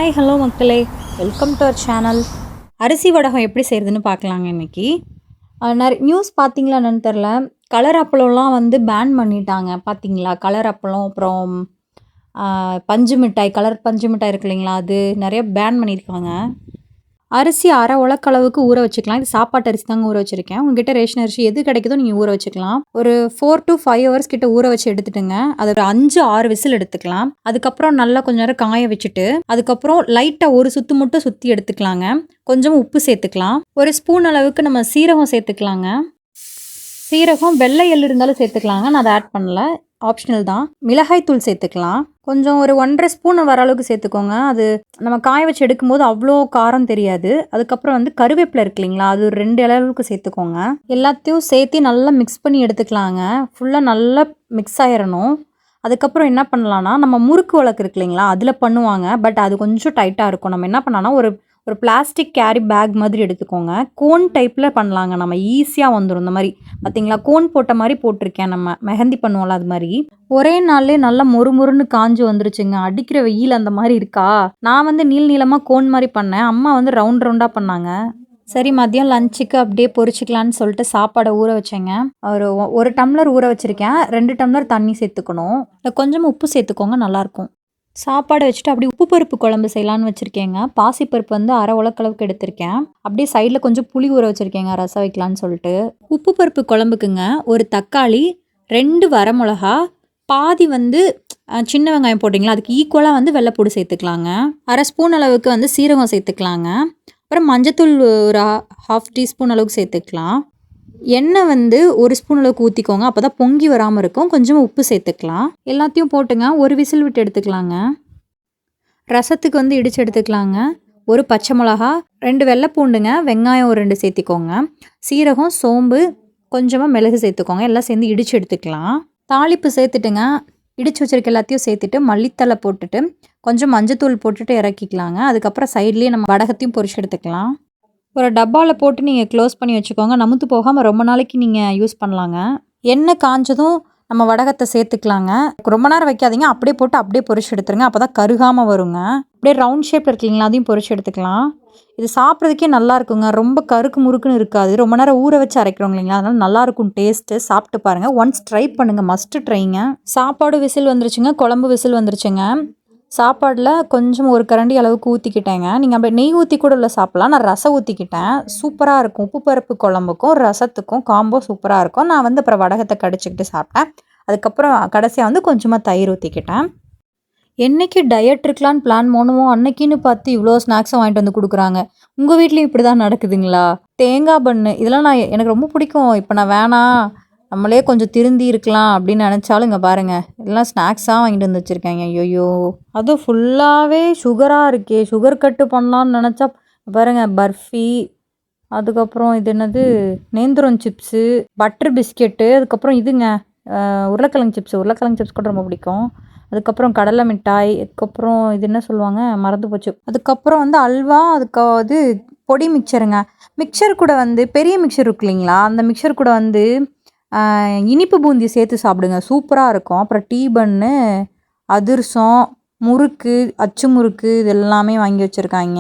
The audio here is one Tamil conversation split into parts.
ஹாய் ஹலோ மக்களே, வெல்கம் டு அவர் சேனல். அரிசி வடகம் எப்படி செய்கிறதுன்னு பார்க்கலாங்க இன்றைக்கி. நிறைய நியூஸ் பார்த்தீங்களா என்னன்னு தெரில, கலர் அப்பளம்லாம் வந்து பேன் பண்ணிட்டாங்க பார்த்தீங்களா. கலர் அப்பளம், அப்புறம் பஞ்சு மிட்டாய், கலர் பஞ்சு மிட்டாய் இருக்கு இல்லைங்களா, அது நிறைய பேன் பண்ணியிருக்காங்க. அரிசி அரை உலக்களவுக்கு ஊற வச்சுக்கலாம். இது சாப்பாட்டு அரிசி தாங்க ஊற வச்சுருக்கேன். உங்ககிட்ட ரேஷன் அரிசி எது கிடைக்குதோ நீங்கள் ஊற வச்சுக்கலாம். ஒரு 4 to 5 hours கிட்ட ஊற வச்சு எடுத்துட்டுங்க. அது ஒரு 5-6 விசில் எடுத்துக்கலாம். அதுக்கப்புறம் நல்லா கொஞ்ச நேரம் காய வச்சுட்டு, அதுக்கப்புறம் லைட்டாக ஒரு சுற்று மட்டும் சுற்றி எடுத்துக்கலாங்க. கொஞ்சம் உப்பு சேர்த்துக்கலாம். ஒரு ஸ்பூன் அளவுக்கு நம்ம சீரகம் சேர்த்துக்கலாங்க. சீரகம், வெள்ளை எள்ளு இருந்தாலும் சேர்த்துக்கலாங்க. நான் அதை ஆட் பண்ணல, ஆப்ஷனல் தான். மிளகாய் தூள் சேர்த்துக்கலாம். கொஞ்சம் ஒரு 1.5 ஸ்பூன் வர அளவுக்கு சேர்த்துக்கோங்க. அது நம்ம காய வச்சு எடுக்கும்போது அவ்வளோ காரம் தெரியாது. அதுக்கப்புறம் வந்து கருவேப்பிலை இருக்கு இல்லைங்களா, அது ஒரு 2 அளவுக்கு சேர்த்துக்கோங்க. எல்லாத்தையும் சேர்த்து நல்லா மிக்ஸ் பண்ணி எடுத்துக்கலாங்க. ஃபுல்லாக நல்லா மிக்ஸ் ஆயிடணும். அதுக்கப்புறம் என்ன பண்ணலான்னா, நம்ம முறுக்கு வழக்கு இருக்கு இல்லைங்களா, அதில் பண்ணுவாங்க. பட் அது கொஞ்சம் டைட்டாக இருக்கும். நம்ம என்ன பண்ணலான்னா, ஒரு பிளாஸ்டிக் கேரி பேக் மாதிரி எடுத்துக்கோங்க. கோன் டைப்பில் பண்ணலாங்க. நம்ம ஈஸியாக வந்துடும். இந்த மாதிரி பார்த்தீங்களா, கோன் போட்ட மாதிரி போட்டிருக்கேன். நம்ம மெஹந்தி பண்ணுவோம்ல, அது மாதிரி ஒரே நாள்லேயே நல்லா மொறுமொறுன்னு காஞ்சு வந்துருச்சுங்க. அடிக்கிற வெயில் அந்த மாதிரி இருக்கா. நான் வந்து நீளமாக கோன் மாதிரி பண்ணேன். அம்மா வந்து ரவுண்ட் ரவுண்டாக பண்ணாங்க. சரி, மதியம் லஞ்சுக்கு அப்படியே பொரிச்சிக்கலான்னு சொல்லிட்டு சாப்பாடை ஊற வச்சேங்க. ஒரு டம்ளர் ஊற வச்சுருக்கேன். 2 டம்ளர் தண்ணி சேர்த்துக்கணும். கொஞ்சம் உப்பு சேர்த்துக்கோங்க, நல்லாயிருக்கும். சாப்பாடு வச்சுட்டு அப்படியே உப்பு பருப்பு குழம்பு செய்யலான்னு வச்சுருக்கேங்க. பாசிப்பருப்பு வந்து அரை உலக்களவுக்கு எடுத்திருக்கேன். அப்படியே சைடில் கொஞ்சம் புளி ஊற வச்சுருக்கேங்க, ரசம் வைக்கலான்னு சொல்லிட்டு. உப்பு பருப்பு குழம்புக்குங்க ஒரு தக்காளி, 2 வரமிளகா, பாதி வந்து சின்ன வெங்காயம் போட்டிங்களா, அதுக்கு ஈக்குவலாக வந்து வெள்ளைப்பூடு சேர்த்துக்கலாங்க. அரை ஸ்பூன் அளவுக்கு வந்து சீரகம் சேர்த்துக்கலாங்க. அப்புறம் மஞ்சத்தூள் ஒரு 1/2 டீஸ்பூன் அளவுக்கு சேர்த்துக்கலாம். எண்ணெய் வந்து 1 ஸ்பூன் அளவுக்கு ஊற்றிக்கோங்க, அப்போ தான் பொங்கி வராமல் இருக்கும். கொஞ்சம் உப்பு சேர்த்துக்கலாம். எல்லாத்தையும் போட்டுங்க ஒரு விசில் விட்டு எடுத்துக்கலாங்க. ரசத்துக்கு வந்து இடித்து எடுத்துக்கலாங்க. ஒரு பச்சை மிளகா, 2 வெள்ளைப்பூண்டுங்க, வெங்காயம் ஒரு 2 சேர்த்திக்கோங்க. சீரகம், சோம்பு, கொஞ்சமாக மிளகு சேர்த்துக்கோங்க. எல்லாம் சேர்ந்து இடித்து எடுத்துக்கலாம். தாளிப்பு சேர்த்துட்டுங்க, இடித்து வச்சுருக்க எல்லாத்தையும் சேர்த்துட்டு மல்லித்தலை போட்டுட்டு கொஞ்சம் மஞ்சத்தூள் போட்டுட்டு இறக்கிக்கலாங்க. அதுக்கப்புறம் சைட்லேயே நம்ம வடகத்தையும் பொரிச்சு எடுத்துக்கலாம். ஒரு டப்பாவில் போட்டு நீங்கள் க்ளோஸ் பண்ணி வச்சுக்கோங்க. நமுத்து போகாமல் ரொம்ப நாளைக்கு நீங்கள் யூஸ் பண்ணலாங்க. எண்ணெய் காஞ்சதும் நம்ம வடகத்தை சேர்த்துக்கலாங்க. ரொம்ப நேரம் வைக்காதீங்க, அப்படியே போட்டு அப்படியே பொரிச்சு எடுத்துருங்க. அப்போ தான் கருகாமல் வருங்க. அப்படியே ரவுண்ட் ஷேப்பில் இருக்கு இல்லைங்களா, அதையும் பொரிச்சு எடுத்துக்கலாம். இது சாப்பிட்றதுக்கே நல்லா இருக்குங்க. ரொம்ப கருக்கு முறுக்குன்னு இருக்காது. ரொம்ப நேரம் ஊற வச்சு அரைக்கிறோம் இல்லைங்களா, அதனால் நல்லாயிருக்கும் டேஸ்ட்டு. சாப்பிட்டு பாருங்கள், ஒன்ஸ் ட்ரை பண்ணுங்கள், மஸ்ட்டு ட்ரைங்க. சாப்பாடு விசில் வந்துருச்சுங்க, குழம்பு விசில் வந்துருச்சுங்க. சாப்பாடில் கொஞ்சம் ஒரு கரண்டி அளவுக்கு ஊற்றிக்கிட்டேங்க. நீங்கள் அப்படியே நெய் ஊற்றி கூட உள்ள சாப்பிட்லாம். நான் ரசம் ஊற்றிக்கிட்டேன். சூப்பராக இருக்கும். உப்பு பருப்பு குழம்புக்கும் ரசத்துக்கும் காம்போ சூப்பராக இருக்கும். நான் வந்து அப்புறம் வடகத்தை கடிச்சிக்கிட்டு சாப்பிட்டேன். அதுக்கப்புறம் கடைசியாக வந்து கொஞ்சமாக தயிர் ஊற்றிக்கிட்டேன். என்றைக்கு டயட் இருக்கலான்னு பிளான் பண்ணுவோம், அன்னைக்குன்னு பார்த்து இவ்வளோ ஸ்நாக்ஸும் வாங்கிட்டு வந்து கொடுக்குறாங்க. உங்கள் வீட்லேயும் இப்படி தான் நடக்குதுங்களா? தேங்காய் பன்னு இதெல்லாம் எனக்கு ரொம்ப பிடிக்கும். இப்போ நான் வேணாம், நம்மளே கொஞ்சம் திருந்தி இருக்கலாம் அப்படின்னு நினச்சாலும் இங்கே பாருங்கள், எல்லாம் ஸ்நாக்ஸாக வாங்கிட்டு வந்து வச்சுருக்காங்க. ஐயோ, அதுவும் ஃபுல்லாகவே சுகராக இருக்கே. சுகர் கட்டு பண்ணலான்னு நினச்சா பாருங்கள், பர்ஃபி, அதுக்கப்புறம் இது என்னது, நேந்திரம் சிப்ஸு, பட்டர் பிஸ்கெட்டு, அதுக்கப்புறம் இதுங்க உருளைக்கிழங்கு சிப்ஸ் கூட ரொம்ப பிடிக்கும். அதுக்கப்புறம் கடலை மிட்டாய், அதுக்கப்புறம் இது என்ன சொல்லுவாங்க, மறந்து போச்சு. அதுக்கப்புறம் வந்து அல்வா, அதுக்காவது பொடி மிக்சருங்க. மிக்சர் கூட வந்து பெரிய மிக்சர் இருக்கு இல்லைங்களா, அந்த மிக்சர் கூட வந்து இனிப்பு பூந்தி சேர்த்து சாப்பிடுங்க, சூப்பராக இருக்கும். அப்புறம் டீ பன்னு, அதிரசம், முறுக்கு, அச்சு முறுக்கு, இது எல்லாமே வாங்கி வச்சுருக்காங்க.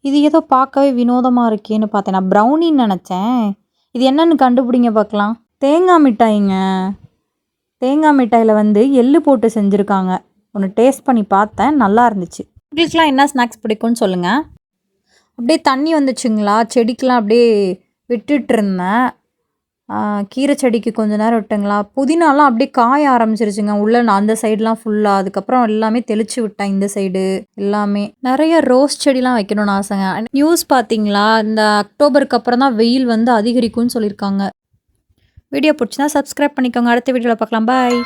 இது ஏதோ பார்க்கவே வினோதமாக இருக்கேன்னு பார்த்தேன். நான் ப்ரௌனின்னு நினச்சேன். இது என்னென்னு கண்டுபிடிங்க பார்க்கலாம். தேங்காய் மிட்டாய்ங்க. தேங்காய் மிட்டாயில் வந்து எள்ளு போட்டு செஞ்சுருக்காங்க. ஒன்று டேஸ்ட் பண்ணி பார்த்தேன், நல்லா இருந்துச்சு. உங்களுக்குலாம் என்ன ஸ்நாக்ஸ் பிடிக்கும்னு சொல்லுங்கள். அப்படியே தண்ணி வந்துச்சுங்களா, செடிக்கெலாம் அப்படியே விட்டுட்டு இருந்தேன். கீரை செடிக்கு கொஞ்சம் நேரம் விட்டுங்களா, புதினாலாம் அப்படியே காய ஆரம்பிச்சிருச்சுங்க உள்ளே அந்த சைடெலாம் ஃபுல்லாக. அதுக்கப்புறம் எல்லாமே தெளித்து விட்டேன், இந்த சைடு எல்லாமே. நிறைய ரோஸ் செடிலாம் வைக்கணும்னு ஆசைங்க. நியூஸ் பார்த்தீங்களா, இந்த அக்டோபருக்கு அப்புறம் தான் வெயில் வந்து அதிகரிக்கும்னு சொல்லியிருக்காங்க. வீடியோ பிடிச்சினா சப்ஸ்கிரைப் பண்ணிக்கோங்க. அடுத்த வீடியோவில் பார்க்கலாம். பாய்.